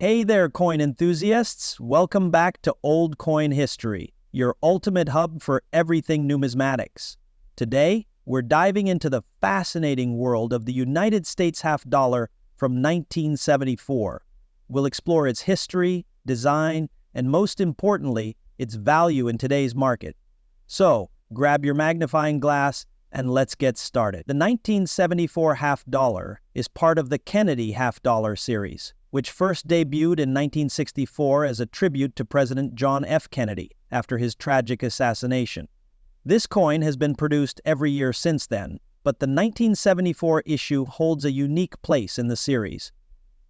Hey there, coin enthusiasts! Welcome back to Old Coin History, your ultimate hub for everything numismatics. Today, we're diving into the fascinating world of the United States half dollar from 1974. We'll explore its history, design, and most importantly, its value in today's market. So, grab your magnifying glass and let's get started. The 1974 half dollar is part of the Kennedy half dollar series, which first debuted in 1964 as a tribute to President John F. Kennedy after his tragic assassination. This coin has been produced every year since then, but the 1974 issue holds a unique place in the series.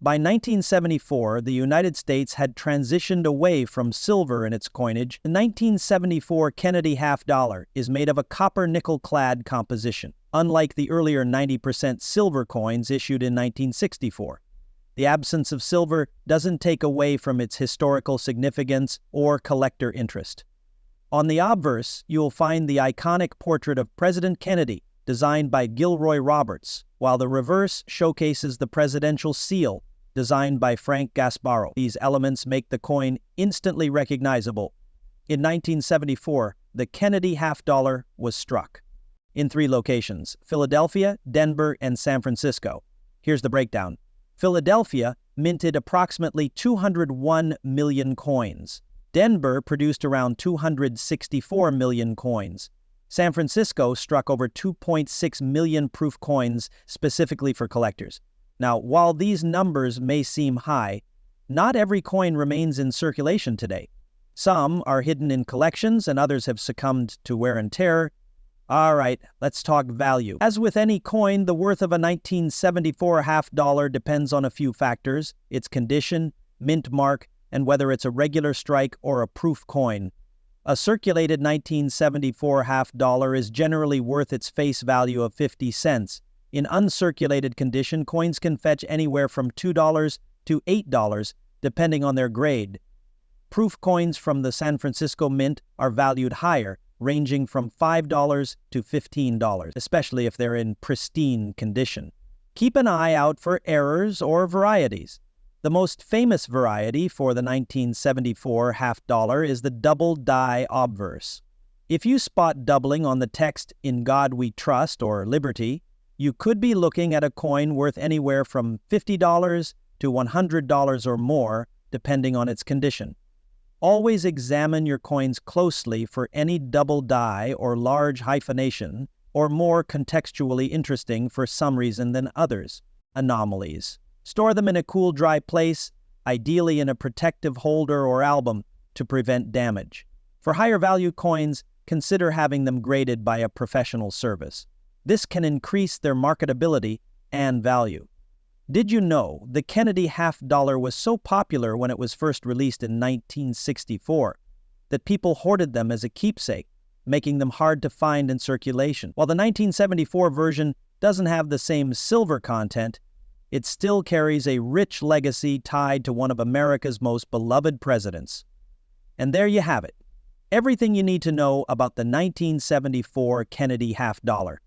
By 1974, the United States had transitioned away from silver in its coinage. The 1974 Kennedy half dollar is made of a copper-nickel-clad composition, unlike the earlier 90% silver coins issued in 1964. The absence of silver doesn't take away from its historical significance or collector interest. On the obverse, you will find the iconic portrait of President Kennedy, designed by Gilroy Roberts, while the reverse showcases the presidential seal, designed by Frank Gasparro. These elements make the coin instantly recognizable. In 1974, the Kennedy half dollar was struck in 3 locations: Philadelphia, Denver, and San Francisco. Here's the breakdown. Philadelphia minted approximately 201 million coins. Denver produced around 264 million coins. San Francisco struck over 2.6 million proof coins specifically for collectors. Now, while these numbers may seem high, not every coin remains in circulation today. Some are hidden in collections and others have succumbed to wear and tear. All right, let's talk value. As with any coin, the worth of a 1974 half dollar depends on a few factors: its condition, mint mark, and whether it's a regular strike or a proof coin. A circulated 1974 half dollar is generally worth its face value of 50 cents. In uncirculated condition, coins can fetch anywhere from $2 to $8, depending on their grade. Proof coins from the San Francisco Mint are valued higher, ranging from $5 to $15, especially if they're in pristine condition. Keep an eye out for errors or varieties. The most famous variety for the 1974 half dollar is the double die obverse. If you spot doubling on the text "In God We Trust" or "Liberty," you could be looking at a coin worth anywhere from $50 to $100 or more, depending on its condition. Always examine your coins closely for any double die or large hyphenation, or more contextually interesting for some reason than others, anomalies. Store them in a cool, dry place, ideally in a protective holder or album, to prevent damage. For higher value coins, consider having them graded by a professional service. This can increase their marketability and value. Did you know the Kennedy half dollar was so popular when it was first released in 1964 that people hoarded them as a keepsake, making them hard to find in circulation? While the 1974 version doesn't have the same silver content, it still carries a rich legacy tied to one of America's most beloved presidents. And there you have it. Everything you need to know about the 1974 Kennedy half dollar.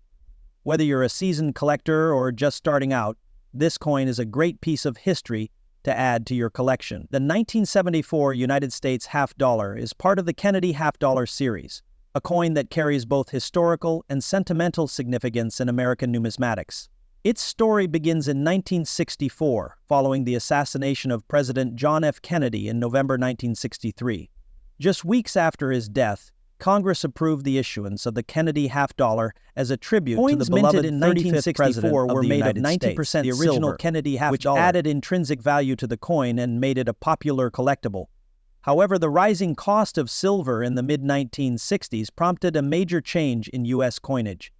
Whether you're a seasoned collector or just starting out, this coin is a great piece of history to add to your collection. The 1974 United States half dollar is part of the Kennedy half dollar series, a coin that carries both historical and sentimental significance in American numismatics. Its story begins in 1964, following the assassination of President John F. Kennedy in November 1963. Just weeks after his death, Congress approved the issuance of the Kennedy half dollar as a tribute to the beloved 35th president were made of 90% the original silver, Kennedy half dollar, which added intrinsic value to the coin and made it a popular collectible. However, the rising cost of silver in the mid-1960s prompted a major change in U.S. coinage.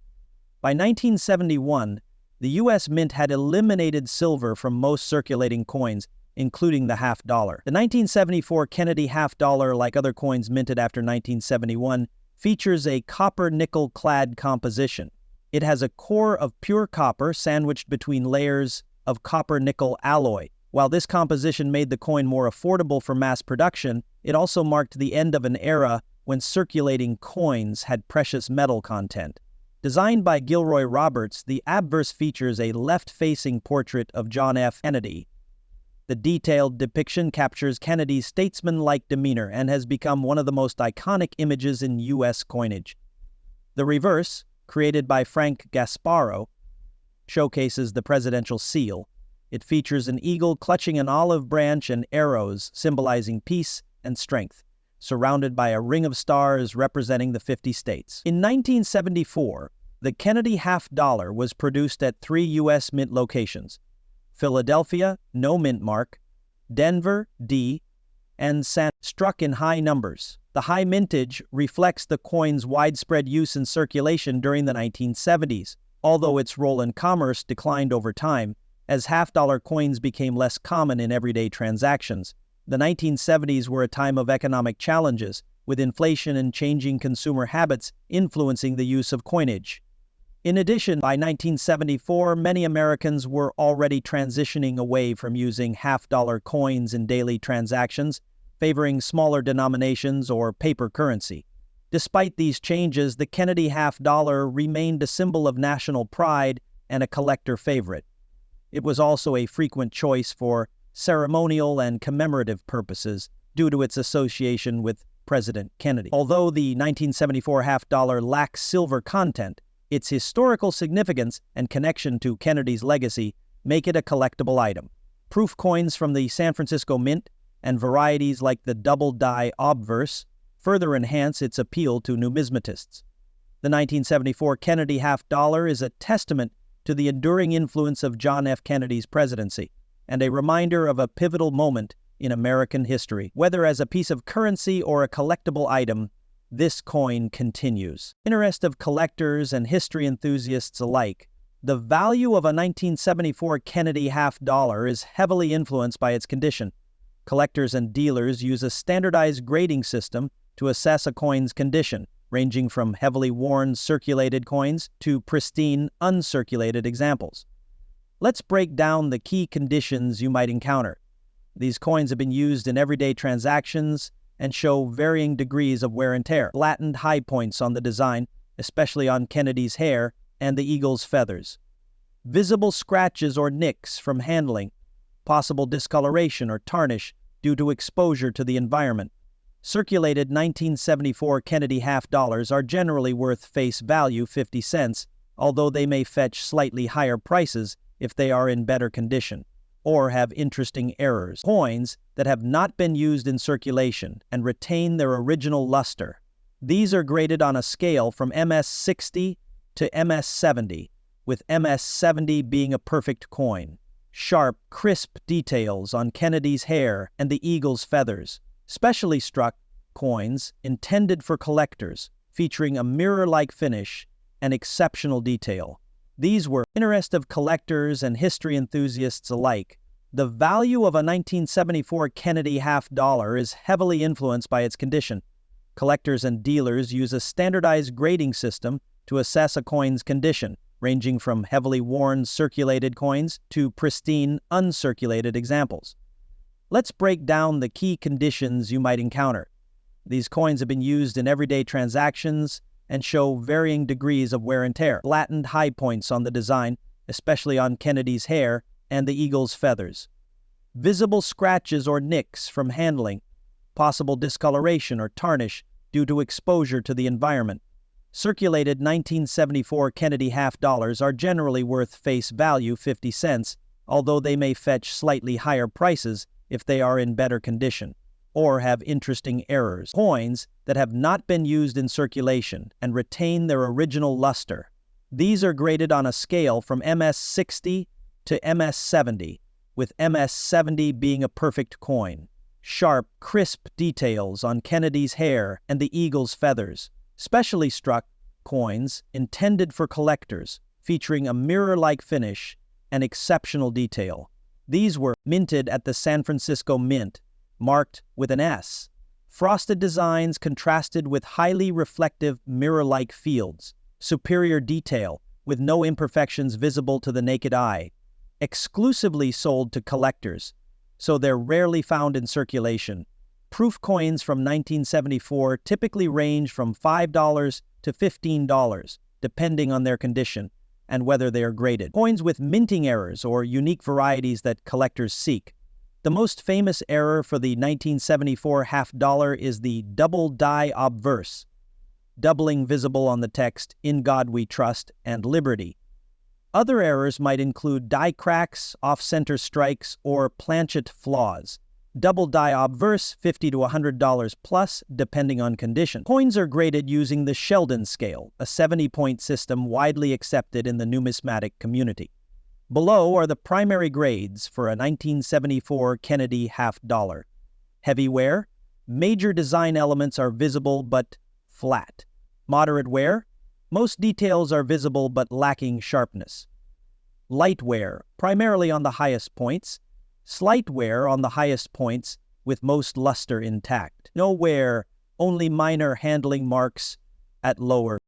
By 1971, the U.S. Mint had eliminated silver from most circulating coins, including the half dollar. The 1974 Kennedy half dollar, like other coins minted after 1971, features a copper-nickel-clad composition. It has a core of pure copper sandwiched between layers of copper-nickel alloy. While this composition made the coin more affordable for mass production, it also marked the end of an era when circulating coins had precious metal content. Designed by Gilroy Roberts, the obverse features a left-facing portrait of John F. Kennedy. The detailed depiction captures Kennedy's statesman-like demeanor and has become one of the most iconic images in U.S. coinage. The reverse, created by Frank Gasparo, showcases the presidential seal. It features an eagle clutching an olive branch and arrows symbolizing peace and strength, surrounded by a ring of stars representing the 50 states. In 1974, the Kennedy half-dollar was produced at 3 U.S. mint locations: Philadelphia, no mint mark; Denver, D; and struck in high numbers. The high mintage reflects the coin's widespread use in circulation during the 1970s, although its role in commerce declined over time as half-dollar coins became less common in everyday transactions. The 1970s were a time of economic challenges, with inflation and changing consumer habits influencing the use of coinage. In addition, by 1974, many Americans were already transitioning away from using half-dollar coins in daily transactions, favoring smaller denominations or paper currency. Despite these changes, the Kennedy half-dollar remained a symbol of national pride and a collector favorite. It was also a frequent choice for ceremonial and commemorative purposes due to its association with President Kennedy. Although the 1974 half-dollar lacks silver content, its historical significance and connection to Kennedy's legacy make it a collectible item. Proof coins from the San Francisco Mint and varieties like the double-die obverse further enhance its appeal to numismatists. The 1974 Kennedy half-dollar is a testament to the enduring influence of John F. Kennedy's presidency and a reminder of a pivotal moment in American history. Whether as a piece of currency or a collectible item, this coin continues. Interest of collectors and history enthusiasts alike, the value of a 1974 Kennedy half-dollar is heavily influenced by its condition. Collectors and dealers use a standardized grading system to assess a coin's condition, ranging from heavily worn circulated coins to pristine uncirculated examples. Let's break down the key conditions you might encounter. These coins have been used in everyday transactions and show varying degrees of wear and tear. Flattened high points on the design, especially on Kennedy's hair and the eagle's feathers. Visible scratches or nicks from handling. Possible discoloration or tarnish due to exposure to the environment. Circulated 1974 Kennedy half-dollars are generally worth face value 50 cents, although they may fetch slightly higher prices if they are in better condition or have interesting errors. Coins that have not been used in circulation and retain their original luster. These are graded on a scale from MS-60 to MS-70, with MS-70 being a perfect coin. Sharp, crisp details on Kennedy's hair and the eagle's feathers. Specially struck coins intended for collectors, featuring a mirror-like finish and exceptional detail. These were interest of collectors and history enthusiasts alike. The value of a 1974 Kennedy half-dollar is heavily influenced by its condition. Collectors and dealers use a standardized grading system to assess a coin's condition, ranging from heavily worn circulated coins to pristine uncirculated examples. Let's break down the key conditions you might encounter. These coins have been used in everyday transactions and show varying degrees of wear and tear. Flattened high points on the design, especially on Kennedy's hair and the eagle's feathers. Visible scratches or nicks from handling. Possible discoloration or tarnish due to exposure to the environment. Circulated 1974 Kennedy half-dollars are generally worth face value 50 cents, although they may fetch slightly higher prices if they are in better condition or have interesting errors. Coins that have not been used in circulation and retain their original luster. These are graded on a scale from MS-60 to MS-70, with MS-70 being a perfect coin. Sharp, crisp details on Kennedy's hair and the eagle's feathers. Specially struck coins intended for collectors, featuring a mirror-like finish and exceptional detail. These were minted at the San Francisco Mint, marked with an S. Frosted designs contrasted with highly reflective mirror-like fields. Superior detail, with no imperfections visible to the naked eye. Exclusively sold to collectors, so they're rarely found in circulation. Proof coins from 1974 typically range from $5 to $15, depending on their condition and whether they are graded. Coins with minting errors or unique varieties that collectors seek. The most famous error for the 1974 half dollar is the double die obverse, doubling visible on the text, "In God We Trust" and "Liberty." Other errors might include die cracks, off-center strikes, or planchet flaws. Double die obverse, $50 to $100 plus, depending on condition. Coins are graded using the Sheldon scale, a 70-point system widely accepted in the numismatic community. Below are the primary grades for a 1974 Kennedy half dollar. Heavy wear, major design elements are visible but flat. Moderate wear, most details are visible but lacking sharpness. Light wear, primarily on the highest points. Slight wear on the highest points, with most luster intact. No wear, only minor handling marks at lower